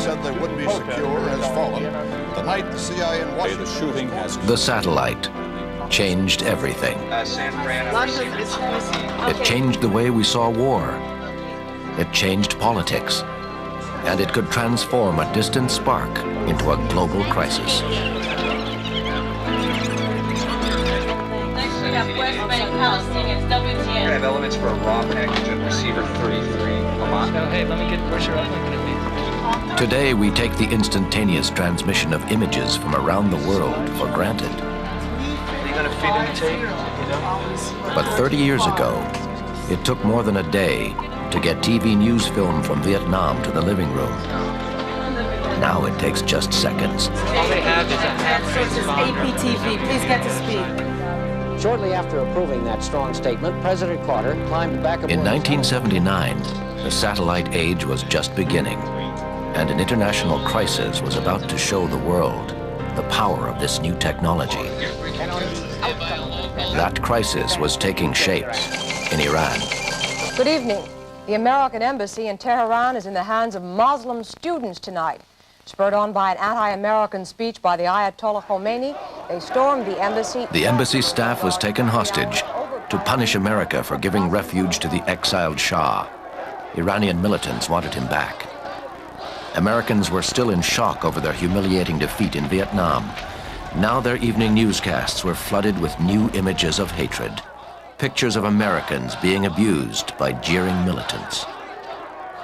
said they would be secure has fallen. The night the CIA in Washington... The shooting has... The satellite changed everything. It changed the way we saw war. It changed politics. And it could transform a distant spark into a global crisis. Next we have West Bank Palestinians, WTN. We have elements for a raw package of receiver 33. Oh, hey, let me get pressure up. Today, we take the instantaneous transmission of images from around the world for granted. Are you going to feed in the tape? You know? But 30 years ago, it took more than a day to get TV news film from Vietnam to the living room. Now it takes just seconds. All they have is a half-trace APTV. Please get to speed. Shortly after approving that strong statement, President Carter climbed back aboard. In 1979, the satellite age was just beginning, and an international crisis was about to show the world the power of this new technology. That crisis was taking shape in Iran. Good evening. The American embassy in Tehran is in the hands of Muslim students tonight. Spurred on by an anti-American speech by the Ayatollah Khomeini, they stormed the embassy. The embassy staff was taken hostage to punish America for giving refuge to the exiled Shah. Iranian militants wanted him back. Americans were still in shock over their humiliating defeat in Vietnam. Now their evening newscasts were flooded with new images of hatred. Pictures of Americans being abused by jeering militants.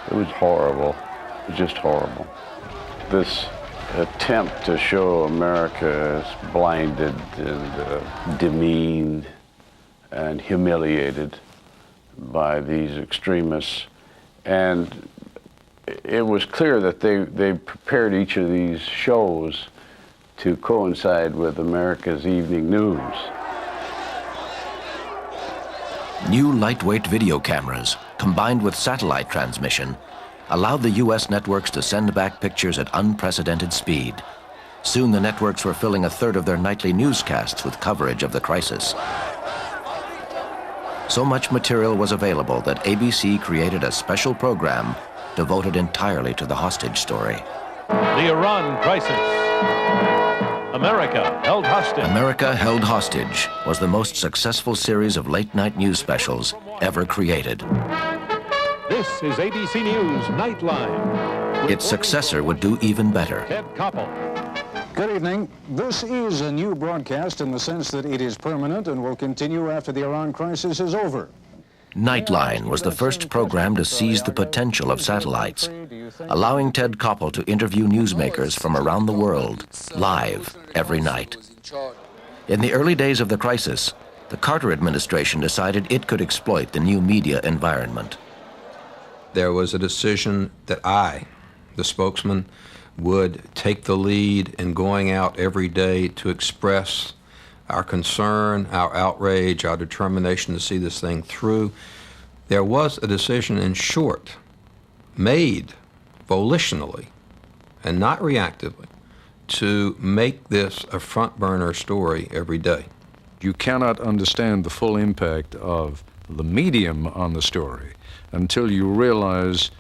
It was horrible, just horrible. This attempt to show America as blinded and demeaned and humiliated by these extremists. And it was clear that they prepared each of these shows to coincide with America's evening news. New lightweight video cameras, combined with satellite transmission, allowed the U.S. networks to send back pictures at unprecedented speed. Soon the networks were filling a third of their nightly newscasts with coverage of the crisis. So much material was available that ABC created a special program devoted entirely to the hostage story. The Iran crisis. America held hostage. America Held Hostage was the most successful series of late-night news specials ever created. This is ABC News Nightline. Its successor would do even better. Ted Koppel. Good evening. This is a new broadcast in the sense that it is permanent and will continue after the Iran crisis is over. Nightline was the first program to seize the potential of satellites, allowing Ted Koppel to interview newsmakers from around the world, live, every night. In the early days of the crisis, the Carter administration decided it could exploit the new media environment. There was a decision that I, the spokesman, would take the lead in going out every day to express our concern, our outrage, our determination to see this thing through. There was a decision, in short, made volitionally and not reactively to make this a front burner story every day. You cannot understand the full impact of the medium on the story until you realize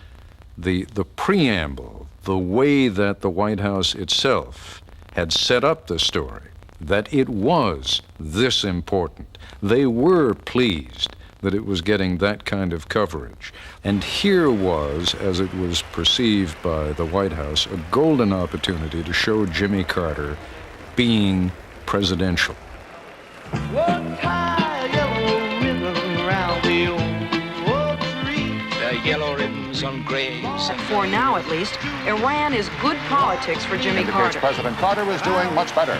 the preamble, the way that the White House itself had set up the story, that it was this important. They were pleased that it was getting that kind of coverage. And here was, as it was perceived by the White House, a golden opportunity to show Jimmie Carter being presidential. Yellow ribbons on graves. For now, at least, Iran is good politics for Jimmie Carter. President Carter was doing much better.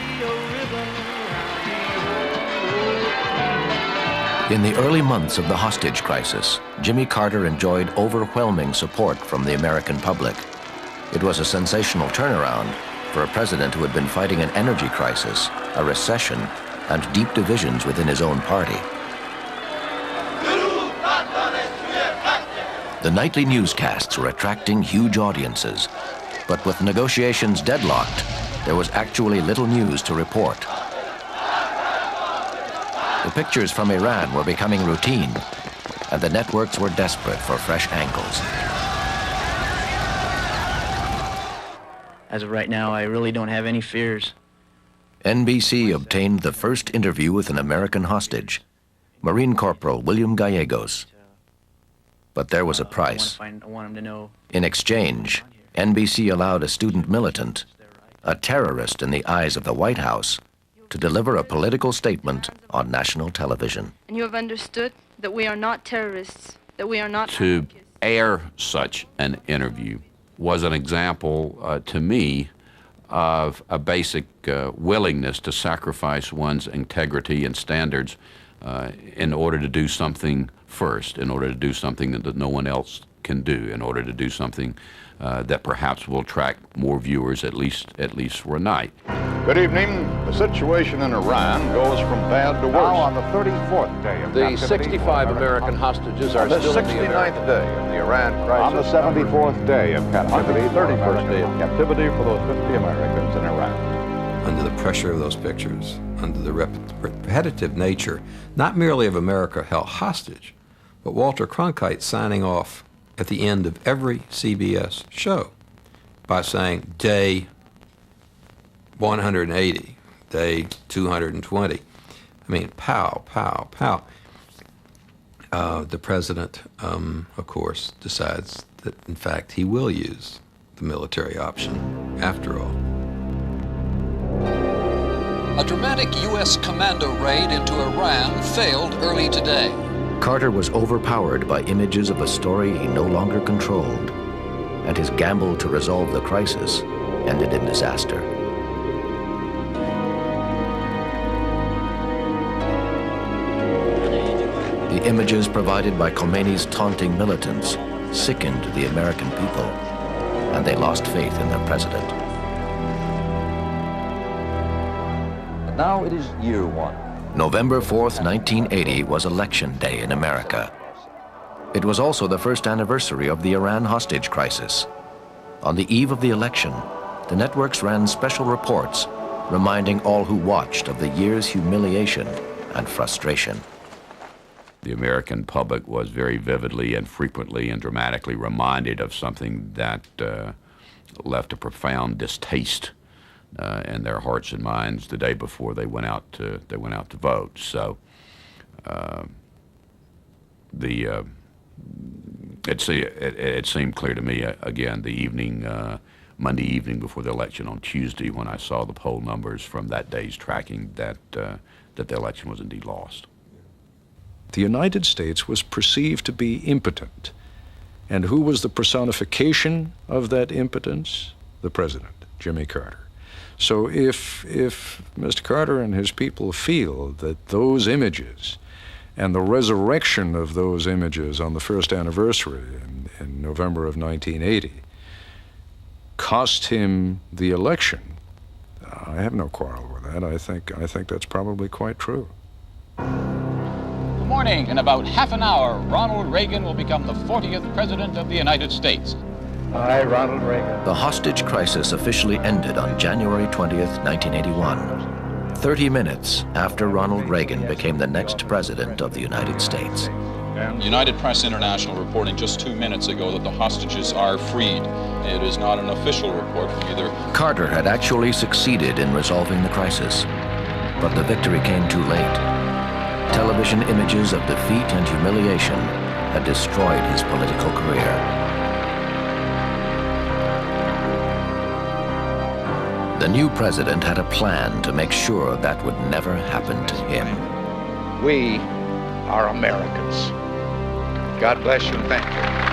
In the early months of the hostage crisis, Jimmie Carter enjoyed overwhelming support from the American public. It was a sensational turnaround for a president who had been fighting an energy crisis, a recession, and deep divisions within his own party. The nightly newscasts were attracting huge audiences, but with negotiations deadlocked, there was actually little news to report. The pictures from Iran were becoming routine, and the networks were desperate for fresh angles. As of right now, I really don't have any fears. NBC obtained the first interview with an American hostage, Marine Corporal William Gallegos. But there was a price. I want him to know. In exchange, NBC allowed a student militant, a terrorist in the eyes of the White House, to deliver a political statement on national television. And you have understood that we are not terrorists, that we are not... To air such an interview was an example to me of a basic willingness to sacrifice one's integrity and standards in order to do something first, in order to do something that no one else can do, in order to do something that perhaps will attract more viewers, at least for a night. Good evening. The situation in Iran goes from bad to worse. Now on the 34th day of the 65 American hostages are still in the 69th day of the Iran crisis. On the 74th day of captivity, 31st day of captivity for those 50 Americans in Iran. Under the pressure of those pictures, under the repetitive nature, not merely of America held hostage, but Walter Cronkite signing off at the end of every CBS show by saying, day 180, day 220. I mean, pow, pow, pow. The president, of course, decides that, in fact, he will use the military option after all. A dramatic U.S. commando raid into Iran failed early today. Carter was overpowered by images of a story he no longer controlled, and his gamble to resolve the crisis ended in disaster. The images provided by Khomeini's taunting militants sickened the American people, and they lost faith in their president. And now it is year one. November 4th, 1980 was Election Day in America. It was also the first anniversary of the Iran hostage crisis. On the eve of the election, the networks ran special reports reminding all who watched of the year's humiliation and frustration. The American public was very vividly and frequently and dramatically reminded of something that left a profound distaste in their hearts and minds the day before they went out to vote. So it seemed clear to me again the evening, Monday evening before the election on Tuesday, when I saw the poll numbers from that day's tracking, that the election was indeed lost. The United States was perceived to be impotent. And who was the personification of that impotence? The president, Jimmie Carter. So if Mr. Carter and his people feel that those images and the resurrection of those images on the first anniversary in November of 1980 cost him the election, I have no quarrel with that. I think that's probably quite true. Good morning. In about half an hour, Ronald Reagan will become the 40th President of the United States. I, Ronald Reagan. The hostage crisis officially ended on January 20th, 1981, 30 minutes after Ronald Reagan became the next president of the United States. United Press International reporting just 2 minutes ago that the hostages are freed. It is not an official report from either. Carter had actually succeeded in resolving the crisis, but the victory came too late. Television images of defeat and humiliation had destroyed his political career. The new president had a plan to make sure that would never happen to him. We are Americans. God bless you and thank you.